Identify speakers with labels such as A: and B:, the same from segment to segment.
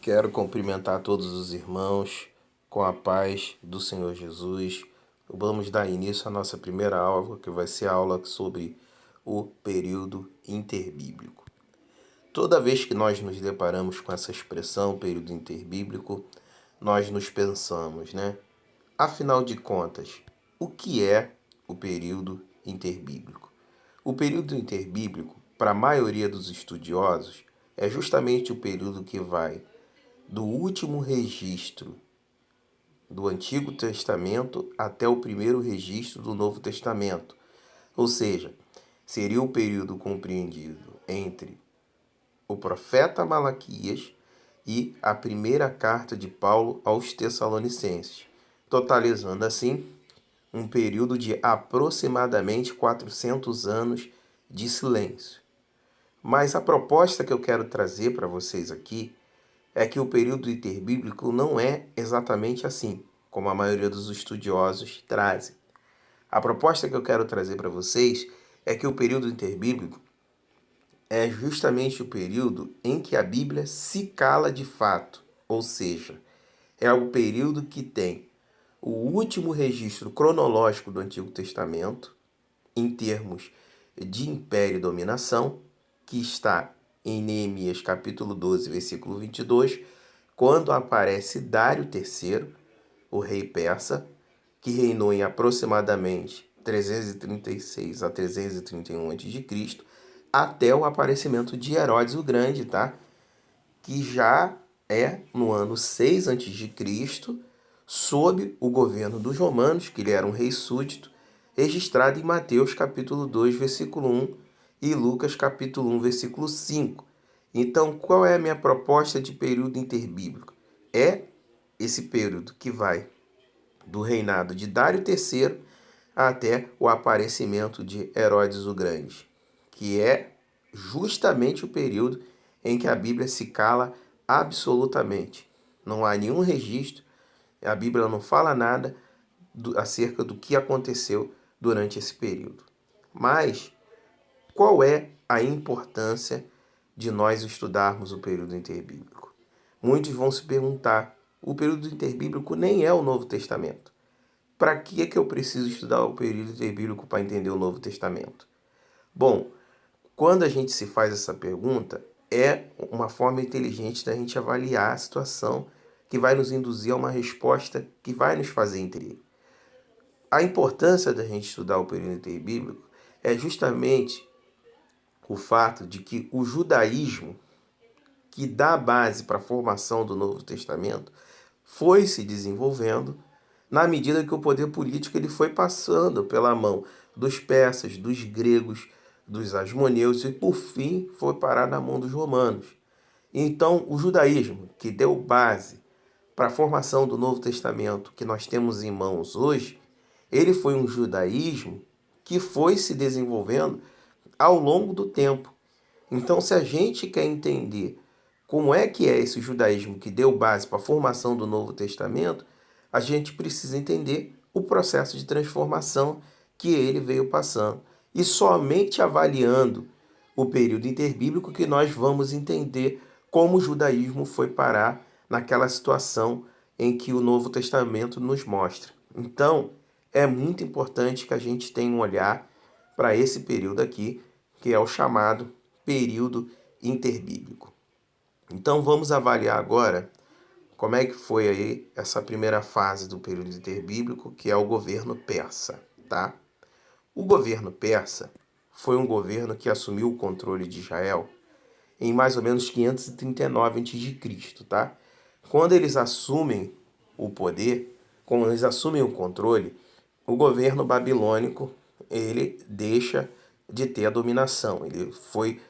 A: Quero cumprimentar todos os irmãos com a paz do Senhor Jesus. Vamos dar início à nossa primeira aula, que vai ser a aula sobre o período interbíblico. Toda vez que nós nos deparamos com essa expressão, período interbíblico, nós nos pensamos, né? Afinal de contas, o que é o período interbíblico? O período interbíblico, para a maioria dos estudiosos, é justamente o período que vai do último registro do Antigo Testamento até o primeiro registro do Novo Testamento. Ou seja, seria o período compreendido entre o profeta Malaquias e a primeira carta de Paulo aos Tessalonicenses, totalizando assim um período de aproximadamente 400 anos de silêncio. Mas a proposta que eu quero trazer para vocês aqui é que o período interbíblico não é exatamente assim, como a maioria dos estudiosos trazem. A proposta que eu quero trazer para vocês é que o período interbíblico é justamente o período em que a Bíblia se cala de fato, ou seja, é o período que tem o último registro cronológico do Antigo Testamento, em termos de império e dominação, que está em Neemias capítulo 12, versículo 22, quando aparece Dário III, o rei persa, que reinou em aproximadamente 336 a 331 a.C., até o aparecimento de Herodes o Grande, tá? Que já é no ano 6 a.C., sob o governo dos romanos, que ele era um rei súdito, registrado em Mateus capítulo 2, versículo 1 e Lucas capítulo 1, versículo 5. Então, qual é a minha proposta de período interbíblico? É esse período que vai do reinado de Dário III até o aparecimento de Herodes o Grande, que é justamente o período em que a Bíblia se cala absolutamente. Não há nenhum registro, a Bíblia não fala nada acerca do que aconteceu durante esse período. Mas qual é a importância de nós estudarmos o período interbíblico? Muitos vão se perguntar, o período interbíblico nem é o Novo Testamento. Para que eu preciso estudar o período interbíblico para entender o Novo Testamento? Bom, quando a gente se faz essa pergunta, é uma forma inteligente da gente avaliar a situação que vai nos induzir a uma resposta que vai nos fazer entender. A importância da gente estudar o período interbíblico é justamente o fato de que o judaísmo, que dá base para a formação do Novo Testamento, foi se desenvolvendo na medida que o poder político ele foi passando pela mão dos persas, dos gregos, dos asmoneus e, por fim, foi parar na mão dos romanos. Então, o judaísmo, que deu base para a formação do Novo Testamento que nós temos em mãos hoje, ele foi um judaísmo que foi se desenvolvendo ao longo do tempo. Então, se a gente quer entender como é que é esse judaísmo que deu base para a formação do Novo Testamento, a gente precisa entender o processo de transformação que ele veio passando. E somente avaliando o período interbíblico que nós vamos entender como o judaísmo foi parar naquela situação em que o Novo Testamento nos mostra. Então, é muito importante que a gente tenha um olhar para esse período aqui, que é o chamado período interbíblico. Então vamos avaliar agora como é que foi aí essa primeira fase do período interbíblico, que é o governo persa, tá? O governo persa foi um governo que assumiu o controle de Israel em mais ou menos 539 a.C., tá? Quando eles assumem o poder, quando eles assumem o controle, o governo babilônico ele deixa de ter a dominação. Ele foi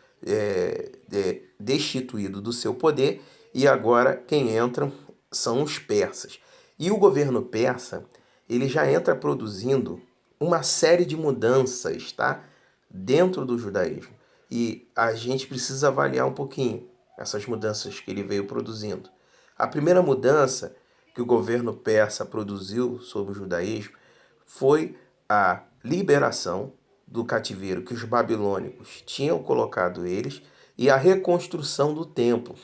A: destituído do seu poder e agora quem entram são os persas. E o governo persa ele já entra produzindo uma série de mudanças, tá? Dentro do judaísmo. E a gente precisa avaliar um pouquinho essas mudanças que ele veio produzindo. A primeira mudança que o governo persa produziu sobre o judaísmo foi a liberação do cativeiro que os babilônicos tinham colocado eles e a reconstrução do templo.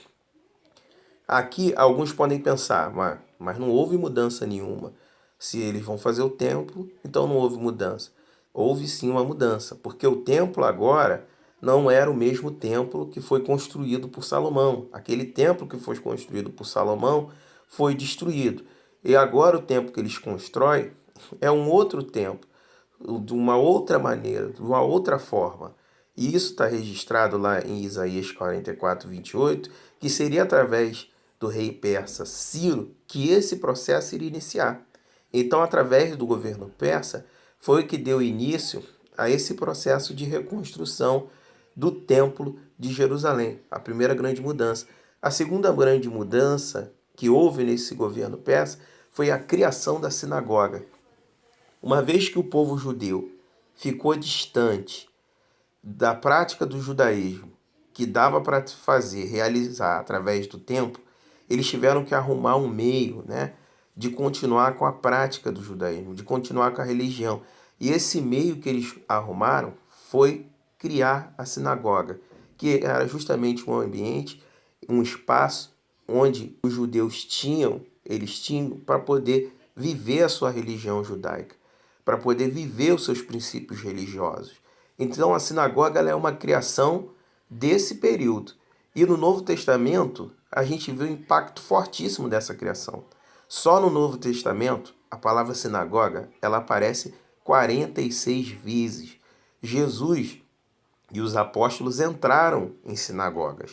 A: Aqui alguns podem pensar, mas não houve mudança nenhuma. Se eles vão fazer o templo, então não houve mudança. Houve sim uma mudança, porque o templo agora não era o mesmo templo que foi construído por Salomão. Aquele templo que foi construído por Salomão foi destruído. E agora o templo que eles constroem é um outro templo, de uma outra maneira, de uma outra forma. E isso está registrado lá em Isaías 44, 28, que seria através do rei persa Ciro que esse processo iria iniciar. Então, através do governo persa, foi que deu início a esse processo de reconstrução do Templo de Jerusalém, a primeira grande mudança. A segunda grande mudança que houve nesse governo persa foi a criação da sinagoga. Uma vez que o povo judeu ficou distante da prática do judaísmo, que dava para fazer, realizar através do templo, eles tiveram que arrumar um meio, né, de continuar com a prática do judaísmo, de continuar com a religião. E esse meio que eles arrumaram foi criar a sinagoga, que era justamente um ambiente, um espaço onde os judeus eles tinham para poder viver a sua religião judaica, para poder viver os seus princípios religiosos. Então a sinagoga ela é uma criação desse período. E no Novo Testamento a gente vê o impacto fortíssimo dessa criação. Só no Novo Testamento a palavra sinagoga ela aparece 46 vezes. Jesus e os apóstolos entraram em sinagogas.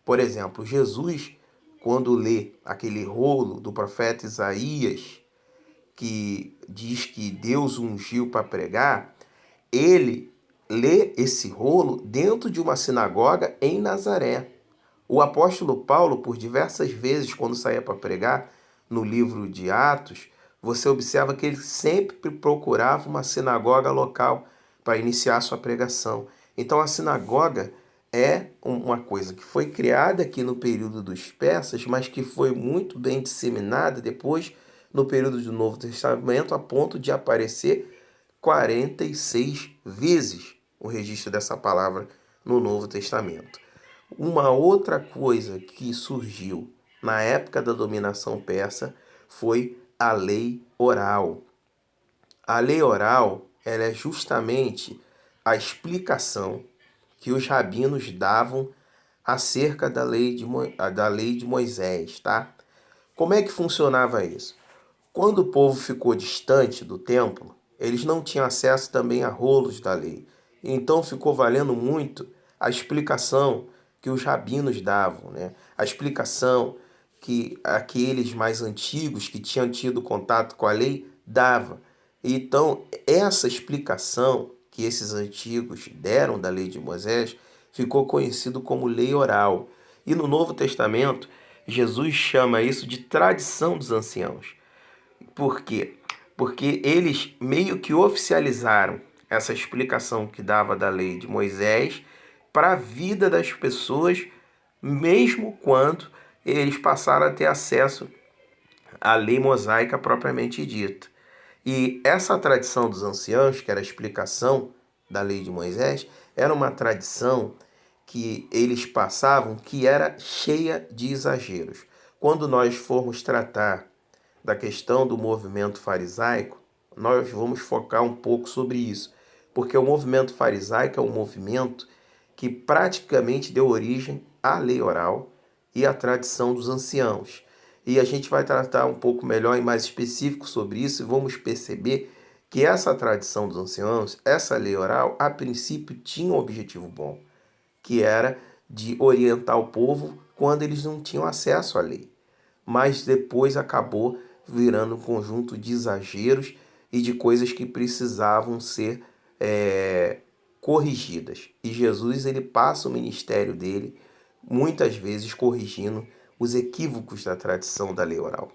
A: Por exemplo, Jesus, quando lê aquele rolo do profeta Isaías, que diz que Deus o ungiu para pregar, ele lê esse rolo dentro de uma sinagoga em Nazaré. O apóstolo Paulo, por diversas vezes, quando saía para pregar, no livro de Atos, você observa que ele sempre procurava uma sinagoga local para iniciar sua pregação. Então a sinagoga é uma coisa que foi criada aqui no período dos persas, mas que foi muito bem disseminada depois no período do Novo Testamento, a ponto de aparecer 46 vezes o registro dessa palavra no Novo Testamento. Uma outra coisa que surgiu na época da dominação persa foi a lei oral. A lei oral ela é justamente a explicação que os rabinos davam acerca da lei de Moisés, tá? Como é que funcionava isso? Quando o povo ficou distante do templo, eles não tinham acesso também a rolos da lei. Então ficou valendo muito a explicação que os rabinos davam, né? A explicação que aqueles mais antigos que tinham tido contato com a lei davam. Então, essa explicação que esses antigos deram da lei de Moisés ficou conhecido como lei oral. E no Novo Testamento, Jesus chama isso de tradição dos anciãos. Por quê? Porque eles meio que oficializaram essa explicação que dava da lei de Moisés para a vida das pessoas, mesmo quando eles passaram a ter acesso à lei mosaica propriamente dita. E essa tradição dos anciãos, que era a explicação da lei de Moisés, era uma tradição que eles passavam que era cheia de exageros. Quando nós formos tratar da questão do movimento farisaico, nós vamos focar um pouco sobre isso, porque o movimento farisaico é um movimento que praticamente deu origem à lei oral e à tradição dos anciãos. E a gente vai tratar um pouco melhor e mais específico sobre isso e vamos perceber que essa tradição dos anciãos, essa lei oral, a princípio tinha um objetivo bom, que era de orientar o povo quando eles não tinham acesso à lei. Mas depois acabou virando um conjunto de exageros e de coisas que precisavam ser corrigidas. E Jesus ele passa o ministério dele muitas vezes corrigindo os equívocos da tradição da lei oral,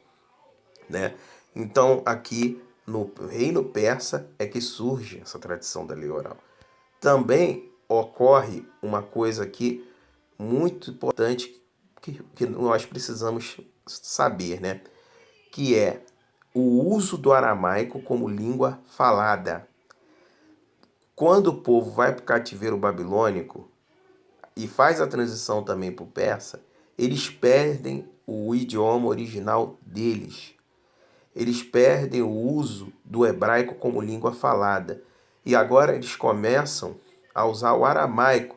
A: né? Então aqui no reino persa é que surge essa tradição da lei oral. Também ocorre uma coisa aqui muito importante que nós precisamos saber, né? Que é o uso do aramaico como língua falada. Quando o povo vai para o cativeiro babilônico e faz a transição também para o persa, eles perdem o idioma original deles. Eles perdem o uso do hebraico como língua falada e agora eles começam a usar o aramaico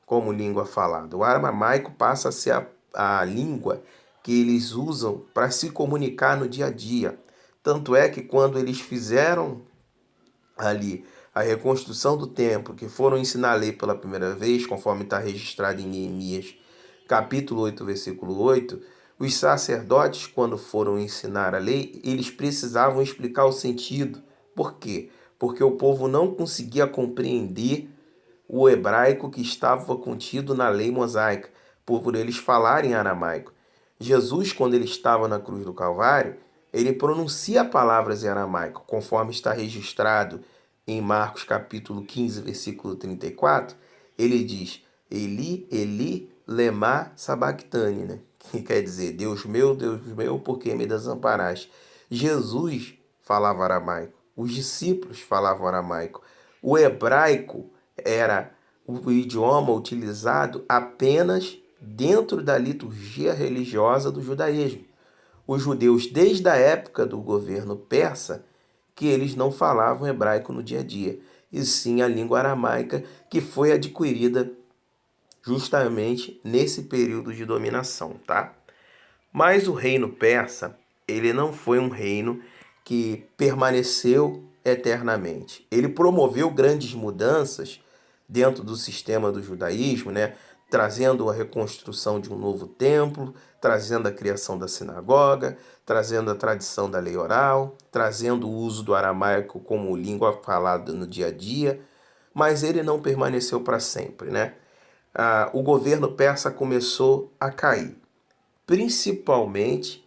A: como língua falada. O aramaico passa a ser a língua que eles usam para se comunicar no dia a dia. Tanto é que quando eles fizeram ali a reconstrução do templo, que foram ensinar a lei pela primeira vez, conforme está registrado em Neemias, capítulo 8, versículo 8, os sacerdotes, quando foram ensinar a lei, eles precisavam explicar o sentido. Por quê? Porque o povo não conseguia compreender o hebraico que estava contido na lei mosaica, por eles falarem aramaico. Jesus, quando ele estava na cruz do Calvário, ele pronuncia palavras em aramaico, conforme está registrado em Marcos capítulo 15, versículo 34, ele diz, Eli, Eli, lema sabachthani, né? Que quer dizer, Deus meu, por que me desamparaste? Jesus falava aramaico, os discípulos falavam aramaico. O hebraico era o idioma utilizado apenas dentro da liturgia religiosa do judaísmo. Os judeus, desde a época do governo persa, que eles não falavam hebraico no dia a dia, e sim a língua aramaica, que foi adquirida justamente nesse período de dominação, tá? Mas o reino persa, ele não foi um reino que permaneceu eternamente. Ele promoveu grandes mudanças dentro do sistema do judaísmo, né? Trazendo a reconstrução de um novo templo, trazendo a criação da sinagoga, trazendo a tradição da lei oral, trazendo o uso do aramaico como língua falada no dia a dia, mas ele não permaneceu para sempre, né? O governo persa começou a cair, principalmente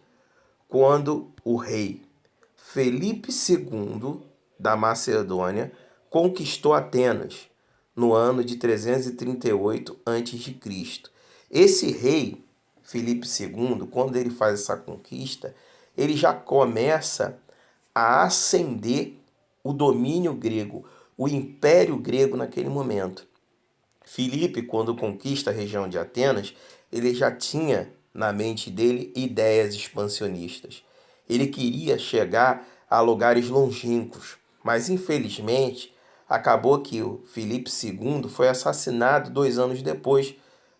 A: quando o rei Felipe II da Macedônia conquistou Atenas no ano de 338 a.C. Esse rei, Felipe II, quando ele faz essa conquista, ele já começa a ascender o domínio grego, o império grego naquele momento. Filipe, quando conquista a região de Atenas, ele já tinha na mente dele ideias expansionistas. Ele queria chegar a lugares longínquos, mas infelizmente acabou que o Filipe II foi assassinado 2 anos depois,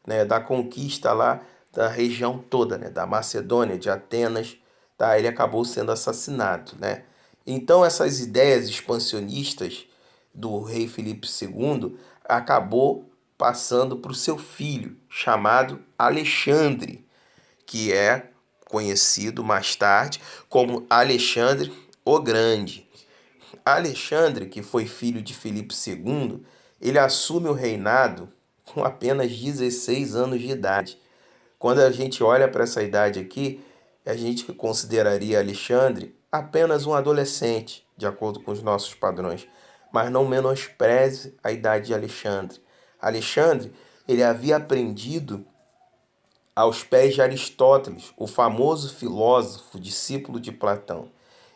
A: né, da conquista lá da região toda, né, da Macedônia, de Atenas, tá? Ele acabou sendo assassinado, né? Então essas ideias expansionistas do rei Filipe II acabou passando para o seu filho, chamado Alexandre, que é conhecido mais tarde como Alexandre o Grande. Alexandre, que foi filho de Filipe II, ele assume o reinado com apenas 16 anos de idade. Quando a gente olha para essa idade aqui, a gente consideraria Alexandre apenas um adolescente, de acordo com os nossos padrões. Mas não menospreze a idade de Alexandre. Alexandre, ele havia aprendido aos pés de Aristóteles, o famoso filósofo, discípulo de Platão.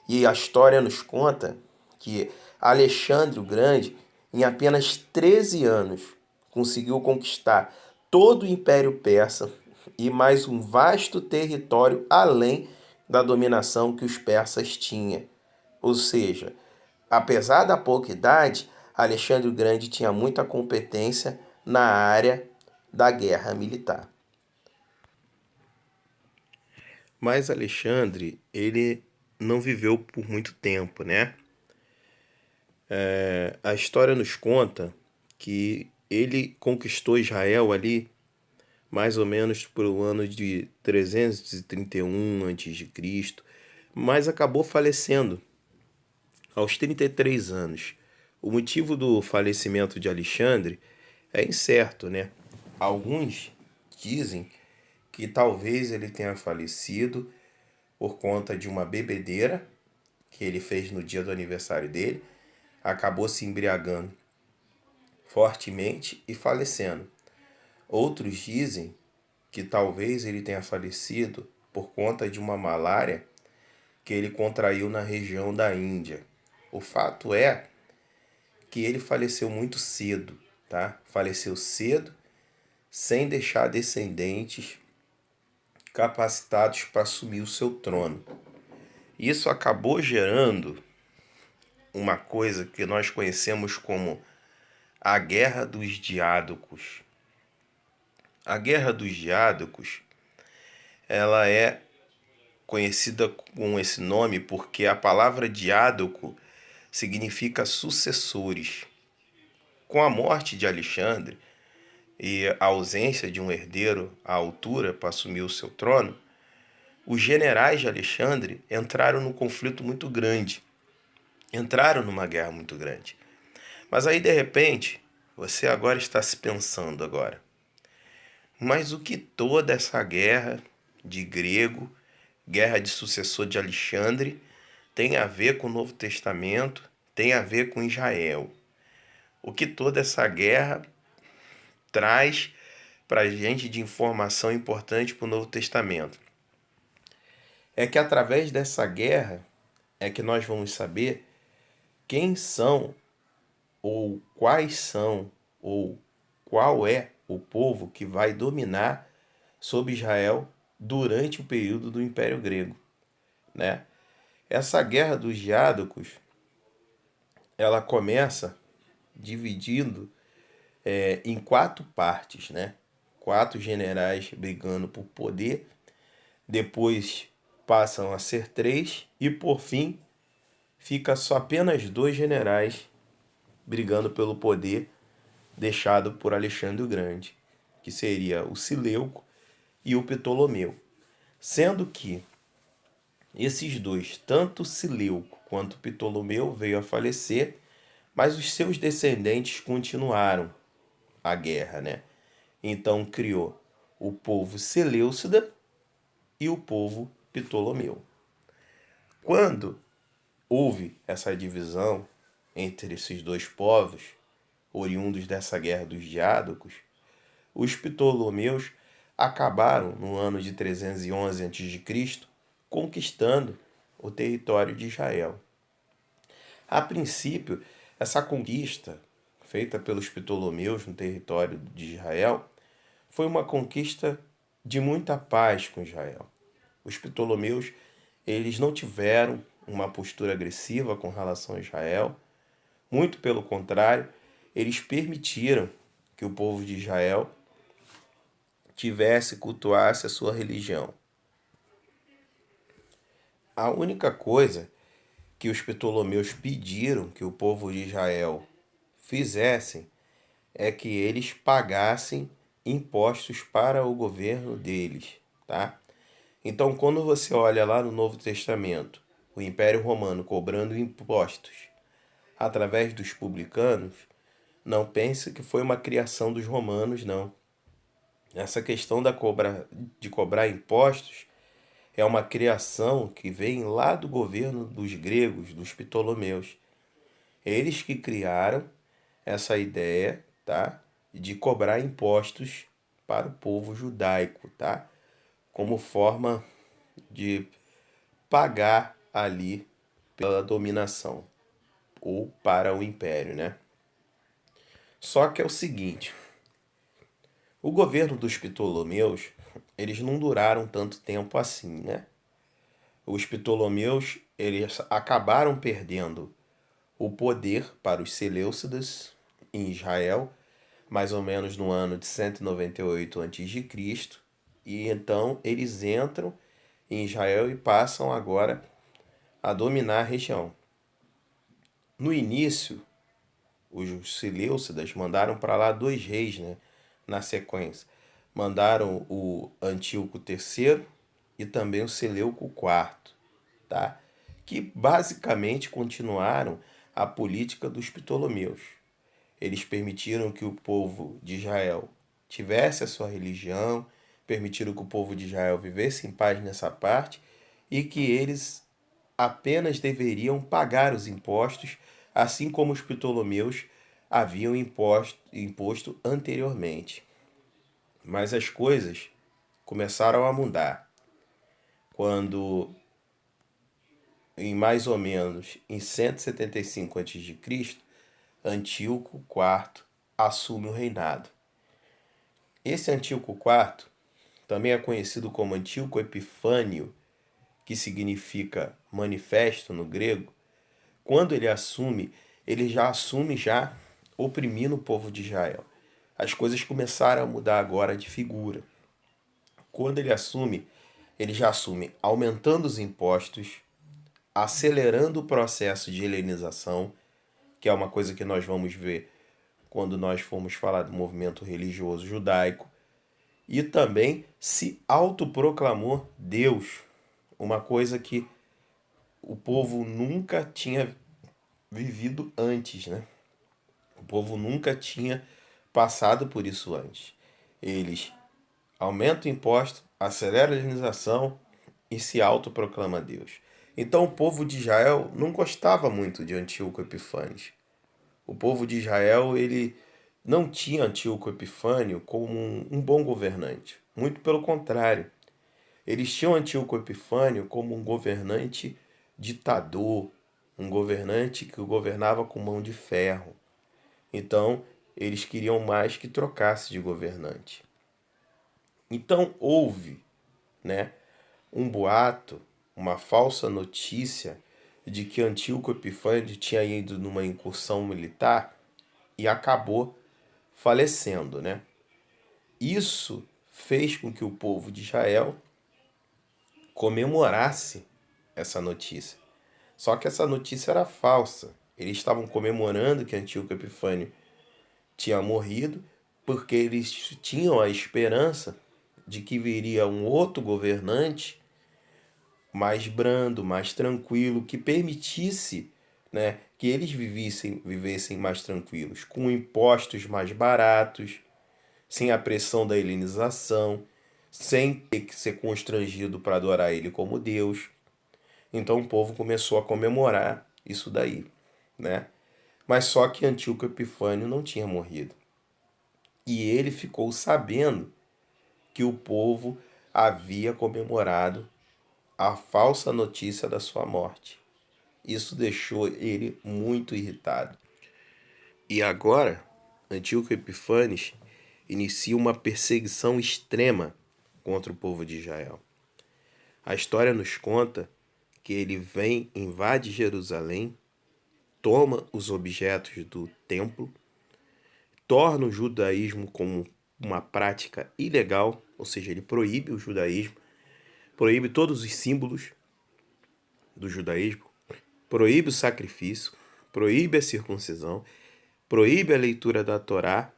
A: E a história nos conta que Alexandre o Grande, em apenas 13 anos, conseguiu conquistar todo o Império Persa e mais um vasto território além da dominação que os persas tinham. Ou seja, apesar da pouca idade, Alexandre o Grande tinha muita competência na área da guerra militar. Mas Alexandre, ele não viveu por muito tempo, né? A história nos conta que ele conquistou Israel ali mais ou menos por o ano de 331 a.C., mas acabou falecendo aos 33 anos. O motivo do falecimento de Alexandre é incerto, né? Alguns dizem que talvez ele tenha falecido por conta de uma bebedeira que ele fez no dia do aniversário dele, acabou se embriagando fortemente e falecendo. Outros dizem que talvez ele tenha falecido por conta de uma malária que ele contraiu na região da Índia. O fato é que ele faleceu muito cedo, tá? Faleceu cedo, sem deixar descendentes capacitados para assumir o seu trono. Isso acabou gerando uma coisa que nós conhecemos como a Guerra dos Diádocos. A Guerra dos Diádocos, ela é conhecida com esse nome porque a palavra diádoco significa sucessores. Com a morte de Alexandre e a ausência de um herdeiro à altura para assumir o seu trono, os generais de Alexandre entraram num conflito muito grande, entraram numa guerra muito grande. Mas aí, de repente, você agora está se pensando agora, mas o que toda essa guerra de grego, guerra de sucessor de Alexandre, tem a ver com o Novo Testamento, tem a ver com Israel? O que toda essa guerra traz para a gente de informação importante para o Novo Testamento? É que através dessa guerra é que nós vamos saber quem são, ou quais são, ou qual é o povo que vai dominar sobre Israel durante o período do Império Grego, né? Essa guerra dos diádocos, ela começa dividindo em quatro partes, né? Quatro generais brigando por poder, depois passam a ser três e por fim fica só apenas dois generais brigando pelo poder deixado por Alexandre o Grande, que seria o Seleuco e o Ptolomeu. Sendo que esses dois, tanto Seleuco quanto Ptolomeu, veio a falecer, mas os seus descendentes continuaram a guerra, né? Então criou o povo Seleucida e o povo Ptolomeu. Quando houve essa divisão entre esses dois povos, oriundos dessa guerra dos diádocos, os Ptolomeus acabaram, no ano de 311 a.C., conquistando o território de Israel. A princípio, essa conquista feita pelos Ptolomeus no território de Israel foi uma conquista de muita paz com Israel. Os Ptolomeus, eles não tiveram uma postura agressiva com relação a Israel, muito pelo contrário, eles permitiram que o povo de Israel cultuasse a sua religião. A única coisa que os Ptolomeus pediram que o povo de Israel fizessem é que eles pagassem impostos para o governo deles, tá? Então, quando você olha lá no Novo Testamento, o Império Romano cobrando impostos através dos publicanos, não pense que foi uma criação dos romanos, não. Essa questão de cobrar impostos é uma criação que vem lá do governo dos gregos, dos Ptolomeus. Eles que criaram essa ideia, tá, de cobrar impostos para o povo judaico, tá, como forma de pagar ali pela dominação ou para o império, né? Só que é o seguinte, o governo dos Ptolomeus, eles não duraram tanto tempo assim, né? Os Ptolomeus, eles acabaram perdendo o poder para os Seleucidas em Israel, mais ou menos no ano de 198 a.C., e então eles entram em Israel e passam agora a dominar a região. No início, os Seleucidas mandaram para lá dois reis, né, na sequência. Mandaram o Antíoco III e também o Seleuco IV, tá? Que basicamente continuaram a política dos Ptolomeus. Eles permitiram que o povo de Israel tivesse a sua religião, permitiram que o povo de Israel vivesse em paz nessa parte e que eles apenas deveriam pagar os impostos, assim como os Ptolomeus haviam imposto anteriormente. Mas as coisas começaram a mudar quando, em mais ou menos em 175 a.C., Antíoco IV assume o reinado. Esse Antíoco IV, também é conhecido como Antíoco Epifânio, que significa manifesto no grego, quando ele já assume oprimindo o povo de Israel. As coisas começaram a mudar agora de figura. Quando ele já assume aumentando os impostos, acelerando o processo de helenização, que é uma coisa que nós vamos ver quando nós formos falar do movimento religioso judaico, e também se autoproclamou Deus, uma coisa que o povo nunca tinha vivido antes, né? O povo nunca tinha passado por isso antes. Eles aumentam o imposto, aceleram a helenização e se autoproclama Deus. Então o povo de Israel não gostava muito de Antíoco Epifânes. O povo de Israel, ele não tinha Antíoco Epifânio como um bom governante. Muito pelo contrário. Eles tinham Antíoco Epifânio como um governante ditador, um governante que governava com mão de ferro. Então, eles queriam mais que trocasse de governante. Então, houve, né, um boato, uma falsa notícia de que Antíoco Epifânio tinha ido numa incursão militar e acabou falecendo, né? Isso fez com que o povo de Israel comemorasse essa notícia. Só que essa notícia era falsa. Eles estavam comemorando que Antíoco Epifânio tinha morrido porque eles tinham a esperança de que viria um outro governante mais brando, mais tranquilo, que permitisse, né, que eles vivessem mais tranquilos, com impostos mais baratos, sem a pressão da helenização, sem ter que ser constrangido para adorar ele como Deus. Então o povo começou a comemorar isso daí, né? Mas só que Antíoco Epifânio não tinha morrido. E ele ficou sabendo que o povo havia comemorado a falsa notícia da sua morte. Isso deixou ele muito irritado. E agora, Antíoco Epífanes inicia uma perseguição extrema contra o povo de Israel. A história nos conta que ele vem, invade Jerusalém, toma os objetos do templo, torna o judaísmo como uma prática ilegal, ou seja, ele proíbe o judaísmo, proíbe todos os símbolos do judaísmo, proíbe o sacrifício, proíbe a circuncisão, proíbe a leitura da Torá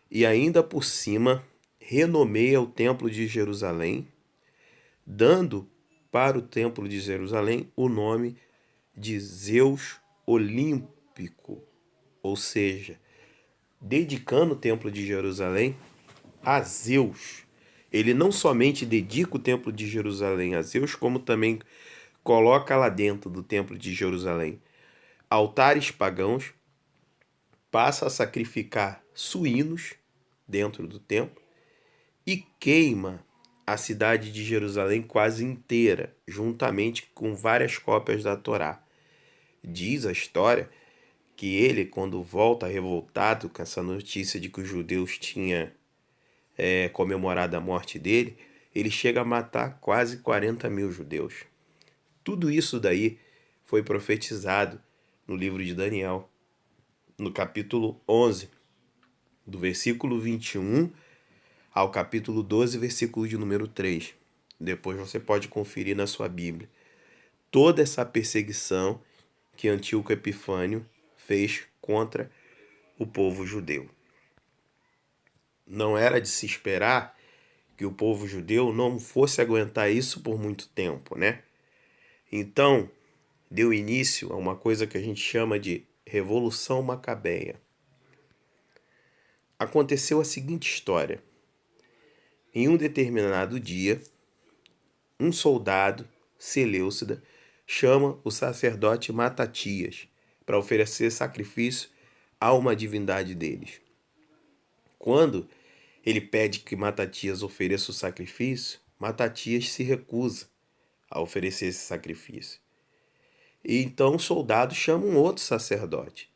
A: e ainda por cima renomeia o templo de Jerusalém, dando para o templo de Jerusalém o nome de Zeus Olímpico, ou seja, dedicando o templo de Jerusalém a Zeus. Ele não somente dedica o templo de Jerusalém a Zeus, como também coloca lá dentro do templo de Jerusalém altares pagãos, passa a sacrificar suínos dentro do templo e queima a cidade de Jerusalém quase inteira, juntamente com várias cópias da Torá. Diz a história que ele, quando volta revoltado com essa notícia de que os judeus tinham comemorado a morte dele, ele chega a matar quase 40 mil judeus. Tudo isso daí foi profetizado no livro de Daniel, no capítulo 11, do versículo 21 ao capítulo 12, versículo de número 3. Depois você pode conferir na sua Bíblia. Toda essa perseguição que Antíoco Epifânio fez contra o povo judeu. Não era de se esperar que o povo judeu não fosse aguentar isso por muito tempo, né? Então, deu início a uma coisa que a gente chama de Revolução Macabeia. Aconteceu a seguinte história. Em um determinado dia, um soldado, Seleucida, chama o sacerdote Matatias para oferecer sacrifício a uma divindade deles. Quando ele pede que Matatias ofereça o sacrifício, Matatias se recusa a oferecer esse sacrifício. E então o soldado chama um outro sacerdote.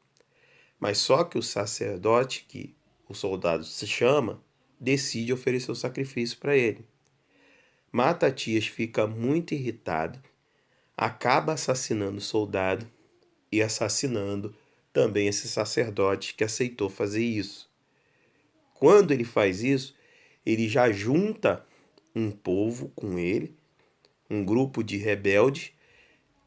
A: Mas só que o sacerdote que o soldado se chama decide oferecer o sacrifício para ele. Matatias fica muito irritado, acaba assassinando o soldado e assassinando também esse sacerdote que aceitou fazer isso. Quando ele faz isso, ele já junta um povo com ele, um grupo de rebeldes,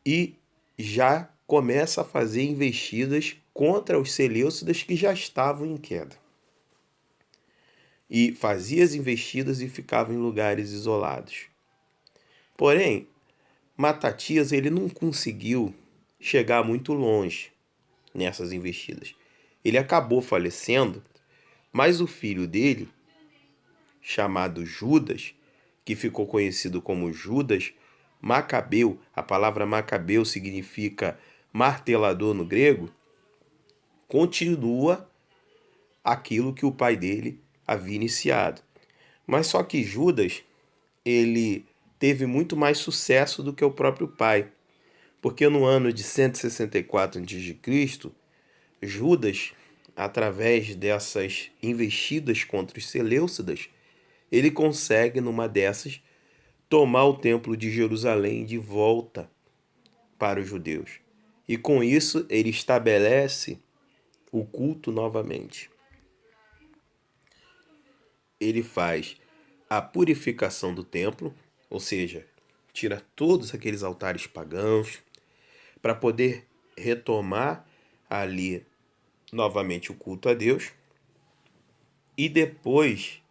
A: e já começa a fazer investidas contra os seleucidas que já estavam em queda. E fazia as investidas e ficava em lugares isolados. Porém, Matatias ele não conseguiu chegar muito longe nessas investidas. Ele acabou falecendo, mas o filho dele, chamado Judas, que ficou conhecido como Judas Macabeu, a palavra Macabeu significa martelador no grego, continua aquilo que o pai dele havia iniciado. Mas só que Judas, ele teve muito mais sucesso do que o próprio pai, porque no ano de 164 a.C., Judas, através dessas investidas contra os seleucidas, ele consegue, numa dessas, tomar o templo de Jerusalém de volta para os judeus. E com isso ele estabelece o culto novamente. Ele faz a purificação do templo, ou seja, tira todos aqueles altares pagãos, para poder retomar ali novamente o culto a Deus. E depois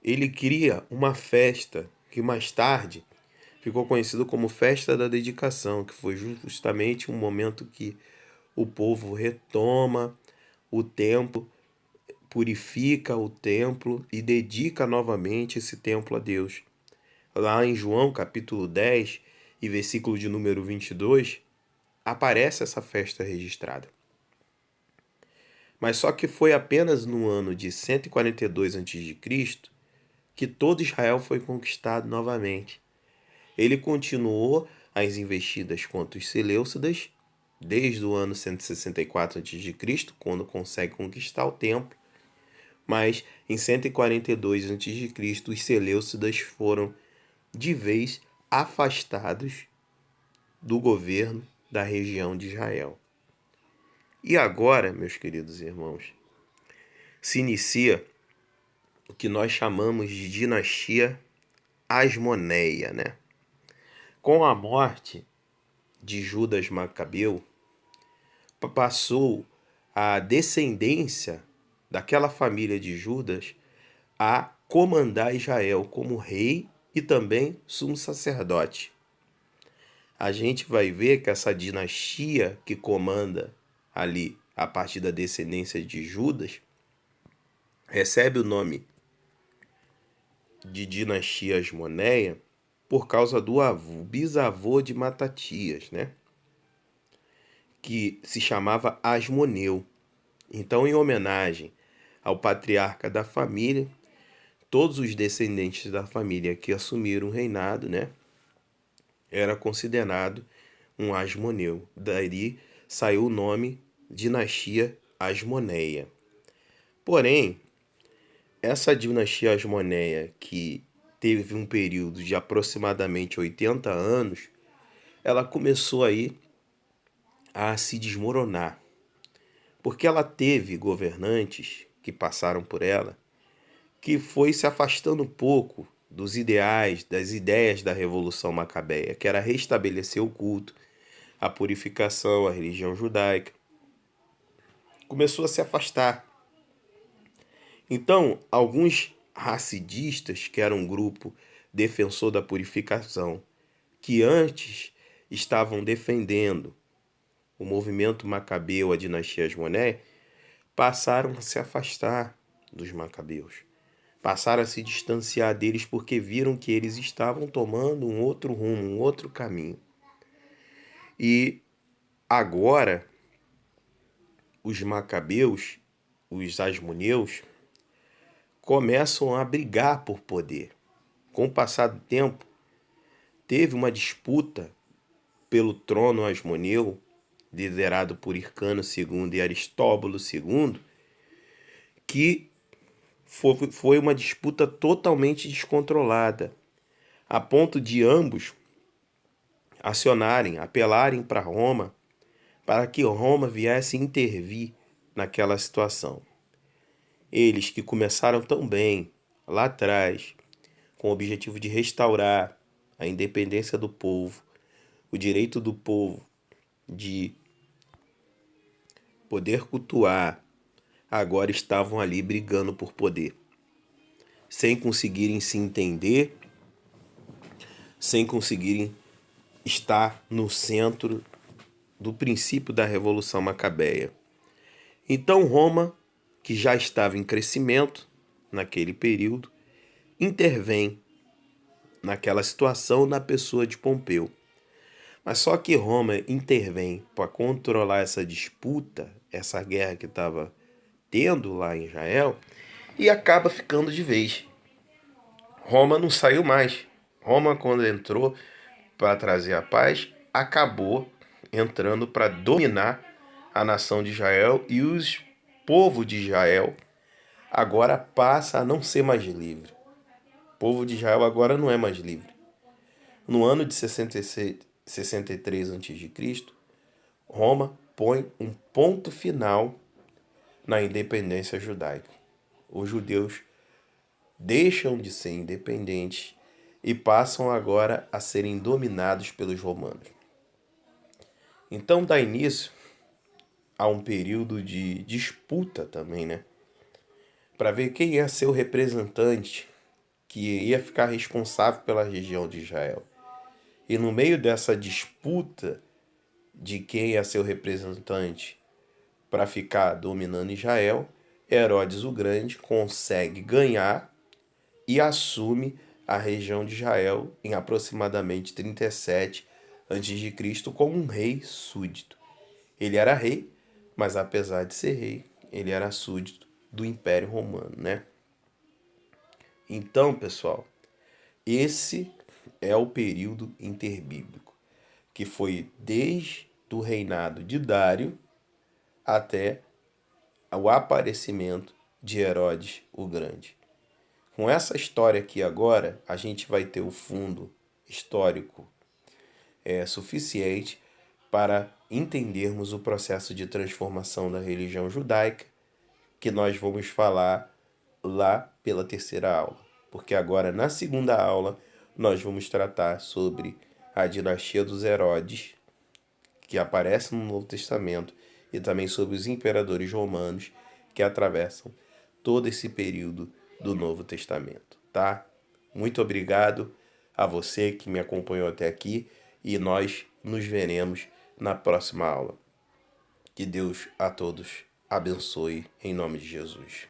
A: ele cria uma festa que mais tarde ficou conhecido como Festa da Dedicação, que foi justamente um momento que o povo retoma o templo, purifica o templo e dedica novamente esse templo a Deus. Lá em João capítulo 10 e versículo de número 22, aparece essa festa registrada. Mas só que foi apenas no ano de 142 a.C. que todo Israel foi conquistado novamente. Ele continuou as investidas contra os seleucidas desde o ano 164 a.C., quando consegue conquistar o templo. Mas em 142 a.C., os seleucidas foram de vez afastados do governo da região de Israel. E agora, meus queridos irmãos, se inicia o que nós chamamos de dinastia Asmoneia, né? Com a morte de Judas Macabeu, passou a descendência daquela família de Judas a comandar Israel como rei e também sumo sacerdote. A gente vai ver que essa dinastia que comanda ali a partir da descendência de Judas recebe o nome de dinastia Asmoneia por causa do bisavô de Matatias, né? Que se chamava Asmoneu. Então, em homenagem ao patriarca da família, todos os descendentes da família que assumiram o reinado, né, era considerado um Asmoneu. Daí saiu o nome dinastia Asmoneia. Porém, essa dinastia Asmoneia, que teve um período de aproximadamente 80 anos, ela começou aí a se desmoronar, porque ela teve governantes que passaram por ela, que foi se afastando um pouco dos ideais, das ideias da Revolução Macabeia, que era restabelecer o culto, a purificação, a religião judaica. Começou a se afastar. Então, alguns racidistas, que era um grupo defensor da purificação, que antes estavam defendendo o movimento macabeu, a dinastia Asmoneia, passaram a se afastar dos macabeus. Passaram a se distanciar deles porque viram que eles estavam tomando um outro rumo, um outro caminho. E agora, os macabeus, os asmoneus, começam a brigar por poder. Com o passar do tempo, teve uma disputa pelo trono asmoneu, liderado por Hircano II e Aristóbulo II, que foi uma disputa totalmente descontrolada, a ponto de ambos apelarem para Roma, para que Roma viesse intervir naquela situação. Eles que começaram tão bem lá atrás, com o objetivo de restaurar a independência do povo, o direito do povo de poder cultuar, agora estavam ali brigando por poder, sem conseguirem se entender, sem conseguirem estar no centro do princípio da Revolução Macabeia. Então Roma, que já estava em crescimento naquele período, intervém naquela situação na pessoa de Pompeu. Mas só que Roma intervém para controlar essa disputa, essa guerra que estava tendo lá em Israel, e acaba ficando de vez. Roma não saiu mais. Roma, quando entrou para trazer a paz, acabou entrando para dominar a nação de Israel, e os povos de Israel agora passa a não ser mais livre. O povo de Israel agora não é mais livre. No ano de 63 a.C., Roma põe um ponto final na independência judaica. Os judeus deixam de ser independentes e passam agora a serem dominados pelos romanos. Então dá início a um período de disputa também, né? Para ver quem ia ser o representante que ia ficar responsável pela região de Israel. E no meio dessa disputa de quem ia ser o representante para ficar dominando Israel, Herodes o Grande consegue ganhar e assume a região de Israel em aproximadamente 37 a.C. como um rei súdito. Ele era rei, mas apesar de ser rei, ele era súdito do Império Romano, né? Então, pessoal, esse é o período interbíblico, que foi desde o reinado de Dário até o aparecimento de Herodes o Grande. Com essa história aqui agora, a gente vai ter o fundo histórico suficiente para entendermos o processo de transformação da religião judaica, que nós vamos falar lá pela terceira aula. Porque agora, na segunda aula, nós vamos tratar sobre a dinastia dos Herodes, que aparece no Novo Testamento, e também sobre os imperadores romanos que atravessam todo esse período do Novo Testamento, tá? Muito obrigado a você que me acompanhou até aqui, e nós nos veremos na próxima aula. Que Deus a todos abençoe em nome de Jesus.